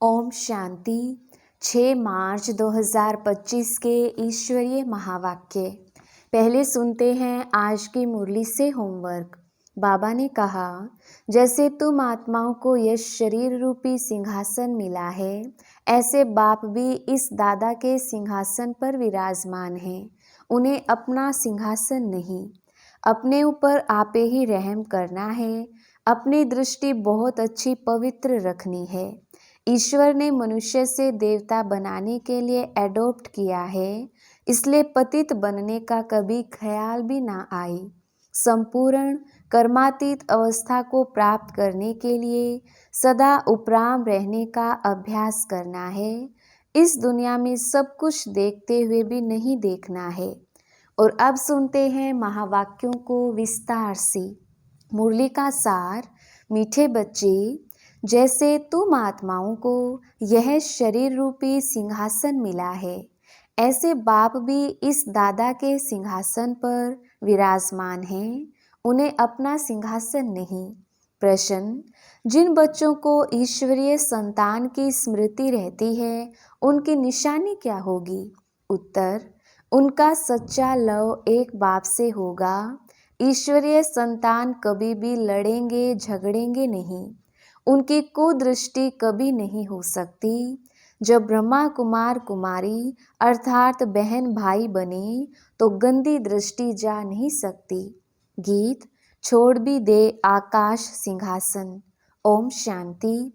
ओम शांति। 6 मार्च 2025 के ईश्वरीय महावाक्य। पहले सुनते हैं आज की मुरली से होमवर्क। बाबा ने कहा, जैसे तुम आत्माओं को यह शरीर रूपी सिंहासन मिला है, ऐसे बाप भी इस दादा के सिंहासन पर विराजमान हैं। उन्हें अपना सिंहासन नहीं, अपने ऊपर आपे ही रहम करना है। अपनी दृष्टि बहुत अच्छी पवित्र रखनी है। ईश्वर ने मनुष्य से देवता बनाने के लिए एडॉप्ट किया है, इसलिए पतित बनने का कभी ख्याल भी ना आए। संपूर्ण कर्मातीत अवस्था को प्राप्त करने के लिए सदा उपराम रहने का अभ्यास करना है। इस दुनिया में सब कुछ देखते हुए भी नहीं देखना है। और अब सुनते हैं महावाक्यों को विस्तार से। मुरली का सार। मीठे बच्चे, जैसे तुम आत्माओं को यह शरीर रूपी सिंहासन मिला है, ऐसे बाप भी इस दादा के सिंहासन पर विराजमान हैं। उन्हें अपना सिंहासन नहीं। प्रश्न, जिन बच्चों को ईश्वरीय संतान की स्मृति रहती है, उनकी निशानी क्या होगी? उत्तर, उनका सच्चा लव एक बाप से होगा। ईश्वरीय संतान कभी भी लड़ेंगे झगड़ेंगे नहीं। उनकी कुदृष्टि कभी नहीं हो सकती। जब ब्रह्मा कुमार कुमारी अर्थात बहन भाई बने तो गंदी दृष्टि जा नहीं सकती। गीत। छोड़ भी दे आकाश सिंहासन। ओम शांति।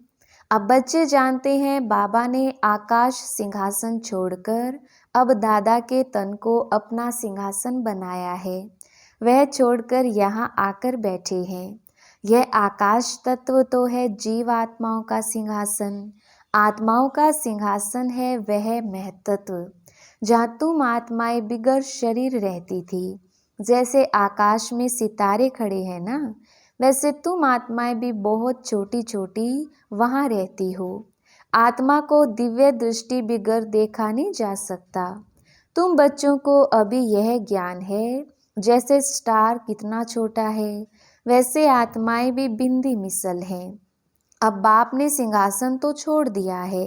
अब बच्चे जानते हैं बाबा ने आकाश सिंहासन छोड़कर अब दादा के तन को अपना सिंहासन बनाया है। वह छोड़कर यहाँ आकर बैठे हैं। यह आकाश तत्व तो है जीव आत्माओं का सिंहासन। आत्माओं का सिंहासन है वह महतत्व, जहाँ तुम आत्माएं बिगर शरीर रहती थी। जैसे आकाश में सितारे खड़े हैं ना, वैसे तुम आत्माएं भी बहुत छोटी छोटी वहाँ रहती हो। आत्मा को दिव्य दृष्टि बिगर देखा नहीं जा सकता। तुम बच्चों को अभी यह ज्ञान है, जैसे स्टार कितना छोटा है, वैसे आत्माएं भी बिंदी मिसल हैं। अब बाप ने सिंहासन तो छोड़ दिया है।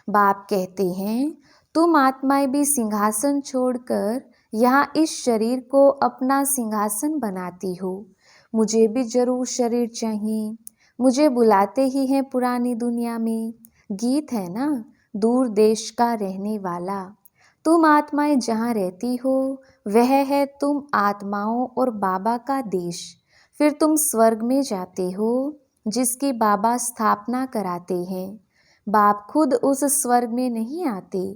बाप कहते हैं, तुम आत्माएं भी सिंहासन छोड़कर यहाँ इस शरीर को अपना सिंहासन बनाती हो। मुझे भी जरूर शरीर चाहिए। मुझे बुलाते ही हैं पुरानी दुनिया में। गीत है ना, दूर देश का रहने वाला। तुम आत्माएं जहाँ रहती हो, वह है तुम आत्माओं और बाबा का देश। फिर तुम स्वर्ग में जाते हो, जिसकी बाबा स्थापना कराते हैं। बाप खुद उस स्वर्ग में नहीं आते,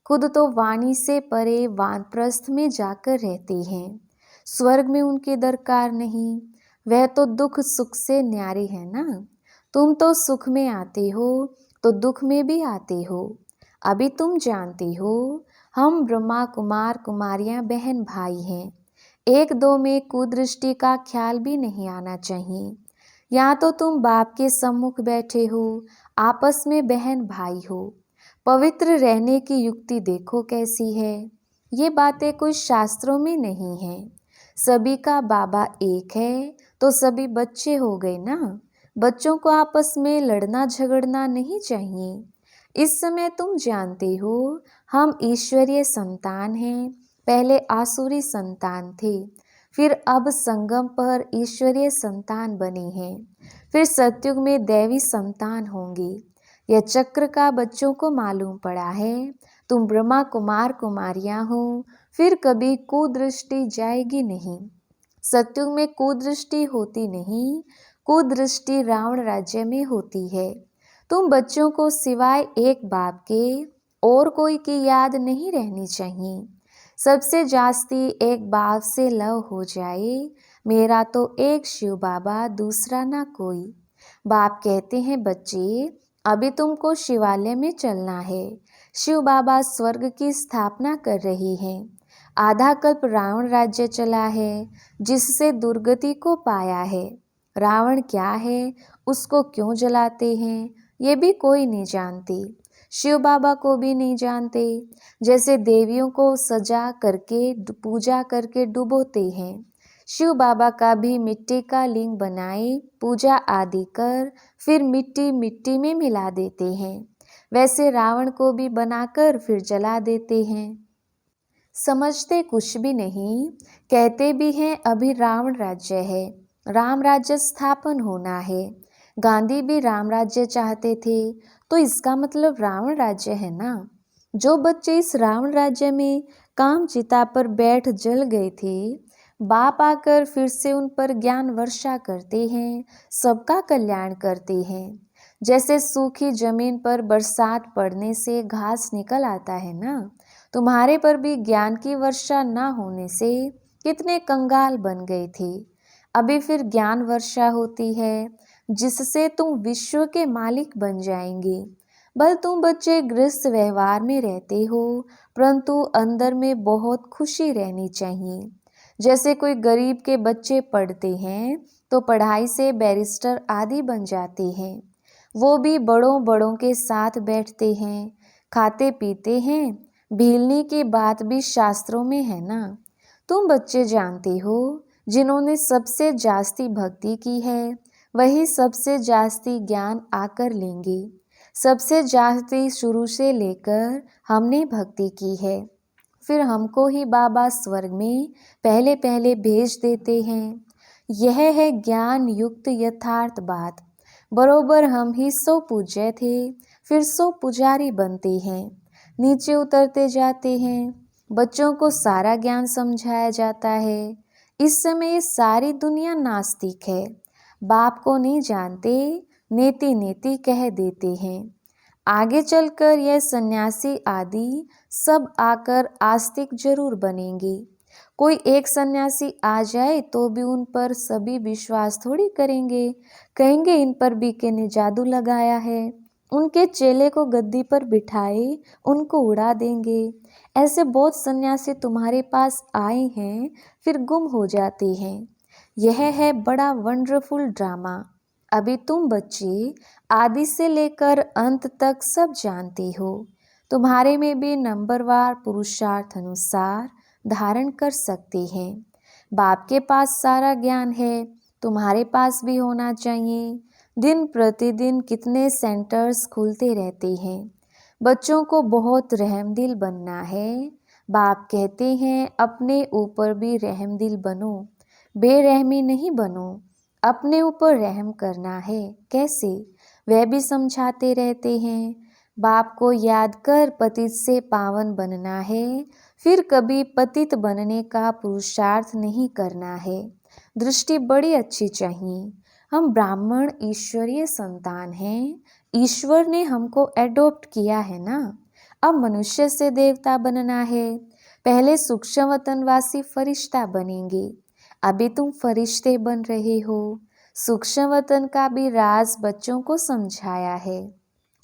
खुद तो वाणी से परे वानप्रस्थ में जाकर रहते हैं। स्वर्ग में उनकी दरकार नहीं, वह तो दुख सुख से न्यारे है ना। तुम तो सुख में आते हो तो दुख में भी आते हो। अभी तुम जानते हो, हम ब्रह्मा कुमार कुमारियां बहन भाई हैं। एक दो में कुदृष्टि का ख्याल भी नहीं आना चाहिए। यहाँ तो तुम बाप के सम्मुख बैठे हो, आपस में बहन भाई हो। पवित्र रहने की युक्ति देखो कैसी है। ये बातें कोई शास्त्रों में नहीं है। सभी का बाबा एक है तो सभी बच्चे हो गए ना। बच्चों को आपस में लड़ना झगड़ना नहीं चाहिए। इस समय तुम जानते हो, हम ईश्वरीय संतान हैं। पहले आसुरी संतान थे, फिर अब संगम पर ईश्वरीय संतान बने हैं। फिर सतयुग में दैवी संतान होंगे। यह चक्र का बच्चों को मालूम पड़ा है। तुम ब्रह्मा कुमार कुमारियां हो, फिर कभी कुदृष्टि जाएगी नहीं। सतयुग में कुदृष्टि होती नहीं। कुदृष्टि रावण राज्य में होती है। तुम बच्चों को सिवाय एक बाप के और कोई की याद नहीं रहनी चाहिए। सबसे जास्ती एक बाप से लव हो जाए। मेरा तो एक शिव बाबा, दूसरा ना कोई। बाप कहते हैं, बच्चे अभी तुमको शिवालय में चलना है। शिव बाबा स्वर्ग की स्थापना कर रही हैं। आधा कल्प रावण राज्य चला है, जिससे दुर्गति को पाया है। रावण क्या है, उसको क्यों जलाते हैं, ये भी कोई नहीं जानते। शिव बाबा को भी नहीं जानते। जैसे देवियों को सजा करके पूजा करके डुबोते हैं, शिव बाबा का भी मिट्टी का लिंग बनाए पूजा आदि कर फिर मिट्टी मिट्टी में मिला देते हैं। वैसे रावण को भी बनाकर फिर जला देते हैं। समझते कुछ भी नहीं, कहते भी हैं अभी रावण राज्य है, राम राज्य स्थापन होना है। गांधी भी राम राज्य चाहते थे, तो इसका मतलब रावण राज्य है ना। जो बच्चे इस रावण राज्य में काम चिता पर बैठ जल गए थे, बाप आकर फिर से उन पर ज्ञान वर्षा करते हैं, सबका कल्याण करते हैं। जैसे सूखी जमीन पर बरसात पड़ने से घास निकल आता है ना, तुम्हारे पर भी ज्ञान की वर्षा ना होने से कितने कंगाल बन गए थे। अभी फिर ज्ञान वर्षा होती है, जिससे तुम विश्व के मालिक बन जाएंगे। बल तुम बच्चे गृहस्थ व्यवहार में रहते हो, परंतु अंदर में बहुत खुशी रहनी चाहिए। जैसे कोई गरीब के बच्चे पढ़ते हैं तो पढ़ाई से बैरिस्टर आदि बन जाते हैं। वो भी बड़ों बड़ों के साथ बैठते हैं, खाते पीते हैं। भीलने की बात भी शास्त्रों में है ना। तुम बच्चे जानते हो, जिन्होंने सबसे जास्ती भक्ति की है वही सबसे जास्ती ज्ञान आकर लेंगे। सबसे जास्ती शुरू से लेकर हमने भक्ति की है, फिर हमको ही बाबा स्वर्ग में पहले पहले भेज देते हैं। यह है ज्ञान युक्त यथार्थ बात। बरोबर हम ही सो पूज्य थे, फिर सो पुजारी बनते हैं, नीचे उतरते जाते हैं। बच्चों को सारा ज्ञान समझाया जाता है। इस समय ये सारी दुनिया नास्तिक है, बाप को नहीं जानते, नेति नेति कह देते हैं। आगे चलकर यह सन्यासी आदि सब आकर आस्तिक जरूर बनेंगे। कोई एक सन्यासी आ जाए तो भी उन पर सभी विश्वास थोड़ी करेंगे, कहेंगे इन पर बीके ने जादू लगाया है। उनके चेले को गद्दी पर बिठाए उनको उड़ा देंगे। ऐसे बहुत सन्यासी तुम्हारे पास आए हैं, फिर गुम हो जाते हैं। यह है बड़ा वंडरफुल ड्रामा। अभी तुम बच्चे आदि से लेकर अंत तक सब जानते हो। तुम्हारे में भी नंबरवार पुरुषार्थ अनुसार धारण कर सकते हैं। बाप के पास सारा ज्ञान है, तुम्हारे पास भी होना चाहिए। दिन प्रतिदिन कितने सेंटर्स खुलते रहते हैं। बच्चों को बहुत रहमदिल बनना है। बाप कहते हैं अपने ऊपर भी रहमदिल बनो, बेरहमी नहीं बनो। अपने ऊपर रहम करना है, कैसे वह भी समझाते रहते हैं। बाप को याद कर पतित से पावन बनना है, फिर कभी पतित बनने का पुरुषार्थ नहीं करना है। दृष्टि बड़ी अच्छी चाहिए। हम ब्राह्मण ईश्वरीय संतान हैं, ईश्वर ने हमको एडॉप्ट किया है ना। अब मनुष्य से देवता बनना है, पहले सूक्ष्म वतनवासी फरिश्ता बनेंगे। अभी तुम फरिश्ते बन रहे हो। सूक्ष्म वतन का भी राज बच्चों को समझाया है।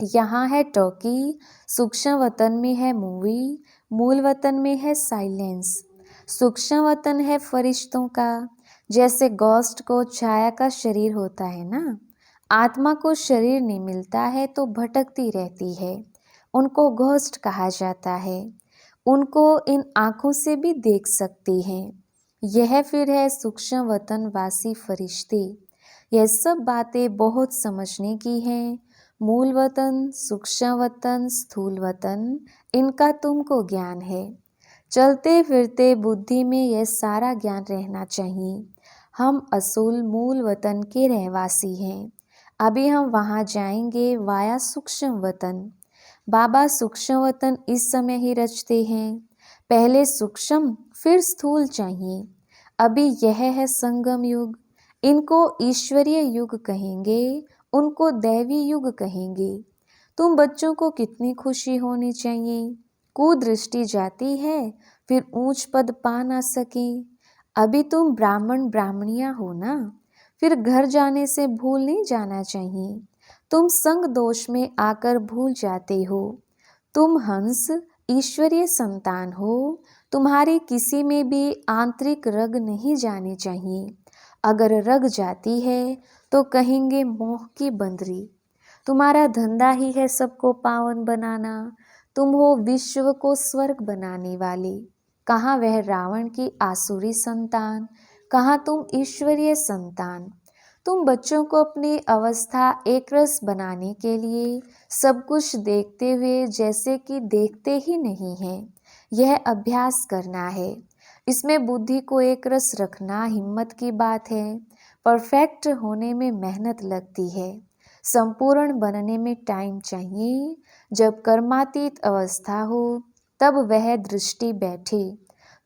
यहाँ है टॉकी, सूक्ष्म वतन में है मूवी, मूल वतन में है साइलेंस। सूक्ष्म वतन है फरिश्तों का। जैसे गोस्ट को छाया का शरीर होता है ना, आत्मा को शरीर नहीं मिलता है तो भटकती रहती है, उनको घोस्ट कहा जाता है। उनको इन आँखों से भी देख सकते हैं। यह फिर है सूक्ष्म वतन वासी फरिश्ते। यह सब बातें बहुत समझने की हैं। मूल वतन, सूक्ष्म वतन, स्थूल वतन, इनका तुमको ज्ञान है। चलते फिरते बुद्धि में यह सारा ज्ञान रहना चाहिए। हम असूल मूल वतन के रहवासी हैं। अभी हम वहाँ जाएंगे वाया सूक्ष्म वतन। बाबा सूक्ष्म वतन इस समय ही रचते हैं। पहले सूक्ष्म फिर स्थूल चाहिए। अभी यह है संगम युग। इनको ईश्वरीय युग कहेंगे, उनको दैवी युग कहेंगे। तुम बच्चों को कितनी खुशी होनी चाहिए। कुदृष्टि जाती है, फिर ऊंच पद पा ना सके। अभी तुम ब्राह्मण ब्राह्मणियां हो ना, फिर घर जाने से भूल नहीं जाना चाहिए। तुम संग दोष में आकर भूल जाते हो। तुम हंस ईश्वरीय संतान हो। तुम्हारी किसी में भी आंतरिक रग नहीं जानी चाहिए। अगर रग जाती है तो कहेंगे मोह की बंदरी। तुम्हारा धंधा ही है सबको पावन बनाना। तुम हो विश्व को स्वर्ग बनाने वाले। कहाँ वह रावण की आसुरी संतान, कहाँ तुम ईश्वरीय संतान। तुम बच्चों को अपनी अवस्था एकरस बनाने के लिए सब कुछ देखते हुए जैसे कि देखते ही नहीं हैं, यह अभ्यास करना है। इसमें बुद्धि को एकरस रखना हिम्मत की बात है। परफेक्ट होने में मेहनत लगती है, संपूर्ण बनने में टाइम चाहिए। जब कर्मातीत अवस्था हो तब वह दृष्टि बैठे,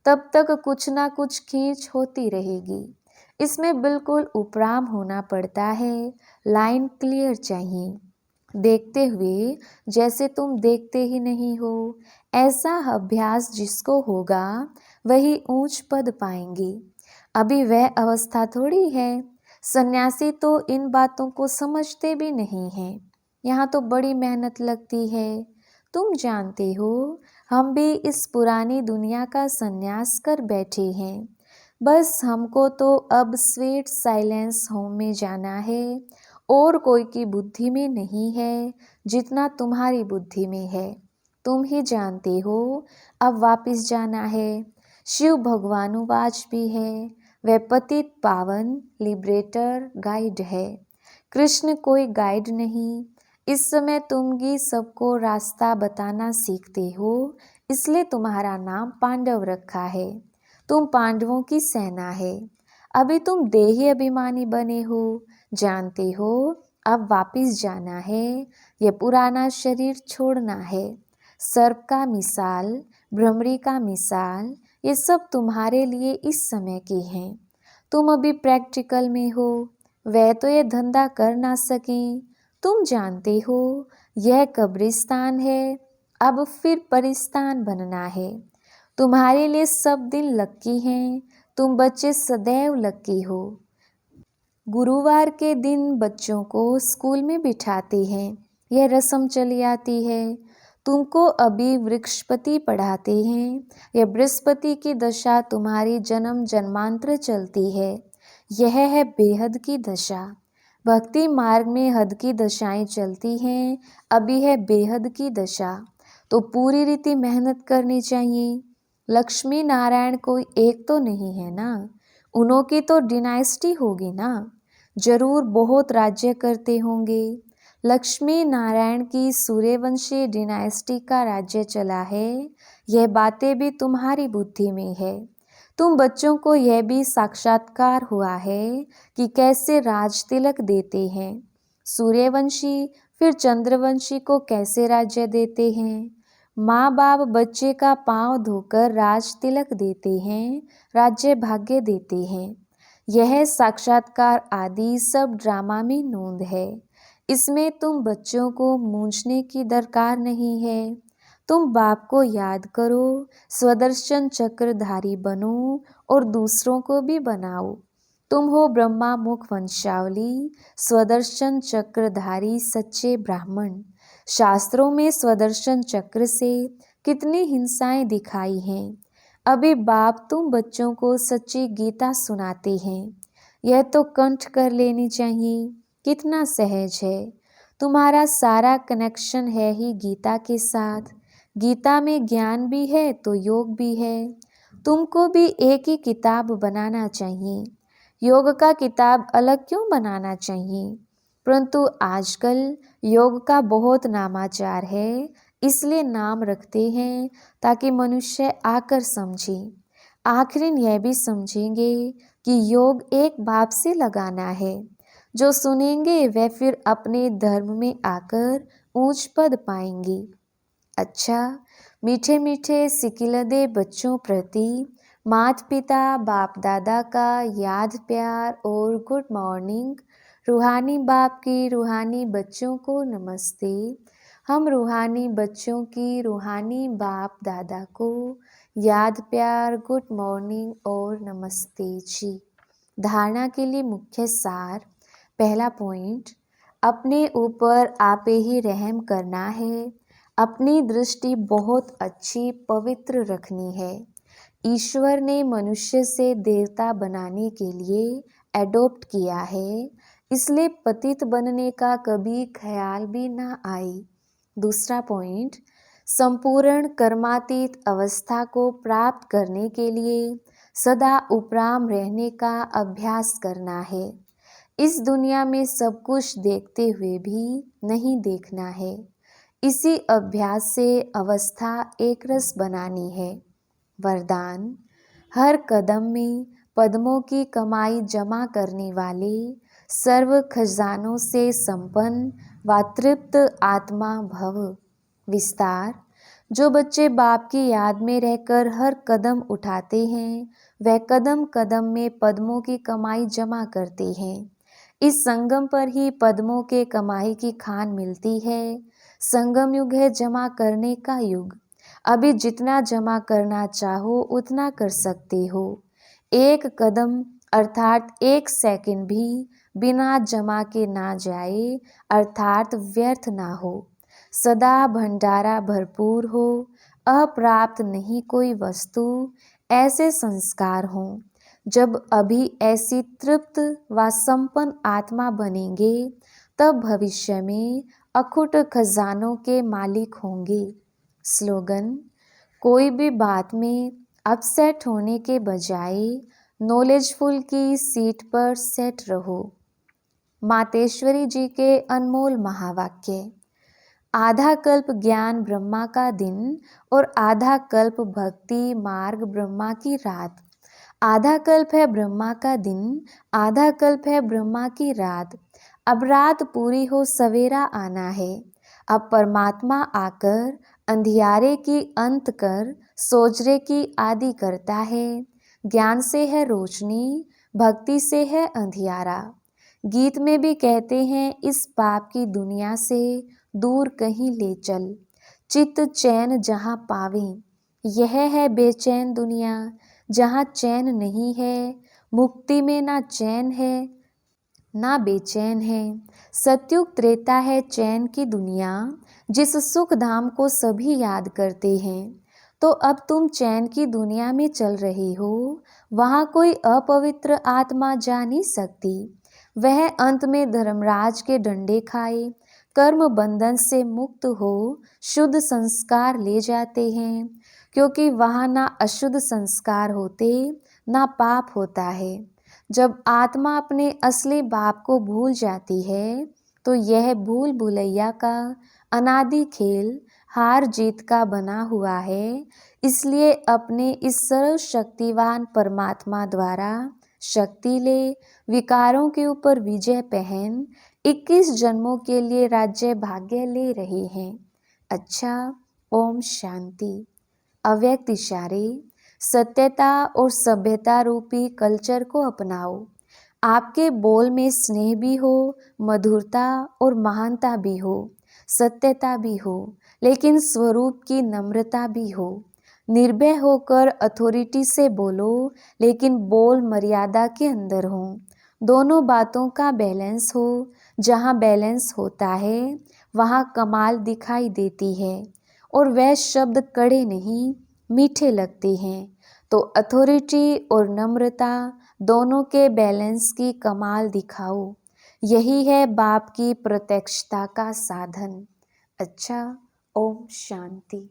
तब तक कुछ ना कुछ खींच होती रहेगी। इसमें बिल्कुल उपराम होना पड़ता है, लाइन क्लियर चाहिए। देखते हुए जैसे तुम देखते ही नहीं हो, ऐसा अभ्यास जिसको होगा वही ऊंच पद पाएंगे। अभी वह अवस्था थोड़ी है। सन्यासी तो इन बातों को समझते भी नहीं हैं। यहाँ तो बड़ी मेहनत लगती है। तुम जानते हो, हम भी इस पुरानी दुनिया का सन्यास कर बैठे हैं। बस हमको तो अब स्वीट साइलेंस होम में जाना है, और कोई की बुद्धि में नहीं है जितना तुम्हारी बुद्धि में है। तुम ही जानते हो अब वापिस जाना है। शिव भगवानुवाच भी है, वह पतित पावन लिबरेटर गाइड है। कृष्ण कोई गाइड नहीं। इस समय तुम ही सबको रास्ता बताना सीखते हो, इसलिए तुम्हारा नाम पांडव रखा है। तुम पांडवों की सेना है। अभी तुम देही अभिमानी बने हो। जानते हो अब वापिस जाना है, यह पुराना शरीर छोड़ना है। सर्प का मिसाल, भ्रमरी का मिसाल, ये सब तुम्हारे लिए इस समय के हैं। तुम अभी प्रैक्टिकल में हो, वह तो ये धंधा कर ना सकें। तुम जानते हो यह कब्रिस्तान है, अब फिर परिस्तान बनना है। तुम्हारे लिए सब दिन लक्की हैं, तुम बच्चे सदैव लक्की हो। गुरुवार के दिन बच्चों को स्कूल में बिठाते हैं, यह रस्म चली आती है। तुमको अभी वृक्षपति पढ़ाते हैं, यह बृहस्पति की दशा तुम्हारी जन्म जन्मांतर चलती है। यह है बेहद की दशा। भक्ति मार्ग में हद की दशाएं चलती हैं, अभी है बेहद की दशा। तो पूरी रीति मेहनत करनी चाहिए। लक्ष्मी नारायण कोई एक तो नहीं है ना, उन्हों की तो डिनाइस्टी होगी ना, जरूर बहुत राज्य करते होंगे। लक्ष्मी नारायण की सूर्यवंशी डिनाइस्टी का राज्य चला है, यह बातें भी तुम्हारी बुद्धि में है। तुम बच्चों को यह भी साक्षात्कार हुआ है कि कैसे राज तिलक देते हैं। सूर्यवंशी फिर चंद्रवंशी को कैसे राज्य देते हैं। माँ बाप बच्चे का पांव धोकर राज तिलक देते हैं, राज्य भाग्य देते हैं। यह साक्षात्कार आदि सब ड्रामा में नोंद है। इसमें तुम बच्चों को मूंझने की दरकार नहीं है। तुम बाप को याद करो, स्वदर्शन चक्रधारी बनो और दूसरों को भी बनाओ। तुम हो ब्रह्मा मुख वंशावली, स्वदर्शन चक्रधारी सच्चे ब्राह्मण। शास्त्रों में स्वदर्शन चक्र से कितनी हिंसाएं दिखाई हैं। अभी बाप तुम बच्चों को सच्ची गीता सुनाते हैं, यह तो कंठ कर लेनी चाहिए। कितना सहज है। तुम्हारा सारा कनेक्शन है ही गीता के साथ। गीता में ज्ञान भी है तो योग भी है। तुमको भी एक ही किताब बनाना चाहिए। योग का किताब अलग क्यों बनाना चाहिए? परंतु आजकल योग का बहुत नामाचार है, इसलिए नाम रखते हैं ताकि मनुष्य आकर समझे। आखिर यह भी समझेंगे कि योग एक बाप से लगाना है। जो सुनेंगे वह फिर अपने धर्म में आकर ऊंच पद पाएंगे। अच्छा, मीठे मीठे सिकिलदे बच्चों प्रति माता पिता बाप दादा का याद प्यार और गुड मॉर्निंग। रूहानी बाप की रूहानी बच्चों को नमस्ते। हम रूहानी बच्चों की रूहानी बाप दादा को याद प्यार, गुड मॉर्निंग और नमस्ते जी। धारणा के लिए मुख्य सार। पहला पॉइंट, अपने ऊपर आपे ही रहम करना है। अपनी दृष्टि बहुत अच्छी पवित्र रखनी है। ईश्वर ने मनुष्य से देवता बनाने के लिए एडॉप्ट किया है, इसलिए पतित बनने का कभी ख्याल भी ना आए। दूसरा पॉइंट, संपूर्ण कर्मातीत अवस्था को प्राप्त करने के लिए सदा उपराम रहने का अभ्यास करना है। इस दुनिया में सब कुछ देखते हुए भी नहीं देखना है। इसी अभ्यास से अवस्था एक रस बनानी है। वरदान: हर कदम में पद्मों की कमाई जमा करने वाले, सर्व खजानों से संपन्न व तृप्त आत्मा भव। विस्तार: जो बच्चे बाप की याद में रहकर हर कदम उठाते हैं, वह कदम कदम में पद्मों की कमाई जमा करते हैं। इस संगम पर ही पद्मों के कमाई की खान मिलती है। संगम युग है जमा करने का युग। अभी जितना जमा करना चाहो उतना कर सकते हो। एक कदम अर्थात एक सेकंड भी बिना जमा के ना जाए, अर्थात व्यर्थ ना हो। सदा भंडारा भरपूर हो, अप्राप्त नहीं कोई वस्तु, ऐसे संस्कार हों। जब अभी ऐसी तृप्त व संपन्न आत्मा बनेंगे, तब भविष्य में अखुट खजानों के मालिक होंगे। स्लोगन: कोई भी बात में अपसेट होने के बजाय नॉलेजफुल की सीट पर सेट रहो। मातेश्वरी जी के अनमोल महावाक्य। आधा कल्प ज्ञान ब्रह्मा का दिन और आधा कल्प भक्ति मार्ग ब्रह्मा की रात। आधा कल्प है ब्रह्मा का दिन, आधा कल्प है ब्रह्मा की रात। अब रात पूरी हो सवेरा आना है। अब परमात्मा आकर अंधियारे की अंत कर सोजरे की आदि करता है। ज्ञान से है रोशनी, भक्ति से है अंधियारा। गीत में भी कहते हैं, इस पाप की दुनिया से दूर कहीं ले चल, चित्त चैन जहाँ पावे। यह है बेचैन दुनिया, जहाँ चैन नहीं है। मुक्ति में ना चैन है ना बेचैन है। सतयुग त्रेता है चैन की दुनिया, जिस सुख धाम को सभी याद करते हैं। तो अब तुम चैन की दुनिया में चल रहे हो, वहाँ कोई अपवित्र आत्मा जा नहीं सकती। वह अंत में धर्मराज के डंडे खाए, कर्म बंधन से मुक्त हो शुद्ध संस्कार ले जाते हैं, क्योंकि वहाँ ना अशुद्ध संस्कार होते ना पाप होता है। जब आत्मा अपने असली बाप को भूल जाती है, तो यह भूल भुलैया का अनादि खेल हार जीत का बना हुआ है। इसलिए अपने इस सर्वशक्तिवान परमात्मा द्वारा शक्ति ले, विकारों के ऊपर विजय पहन 21 जन्मों के लिए राज्य भाग्य ले रहे हैं। अच्छा, ओम शांति। अव्यक्त इशारे। सत्यता और सभ्यता रूपी कल्चर को अपनाओ। आपके बोल में स्नेह भी हो, मधुरता और महानता भी हो, सत्यता भी हो, लेकिन स्वरूप की नम्रता भी हो। निर्भय होकर अथॉरिटी से बोलो, लेकिन बोल मर्यादा के अंदर हो। दोनों बातों का बैलेंस हो। जहाँ बैलेंस होता है, वहाँ कमाल दिखाई देती है, और वह शब्द कड़े नहीं मीठे लगते हैं। तो अथॉरिटी और नम्रता दोनों के बैलेंस की कमाल दिखाओ। यही है बाप की प्रत्यक्षता का साधन। अच्छा, ओम शांति।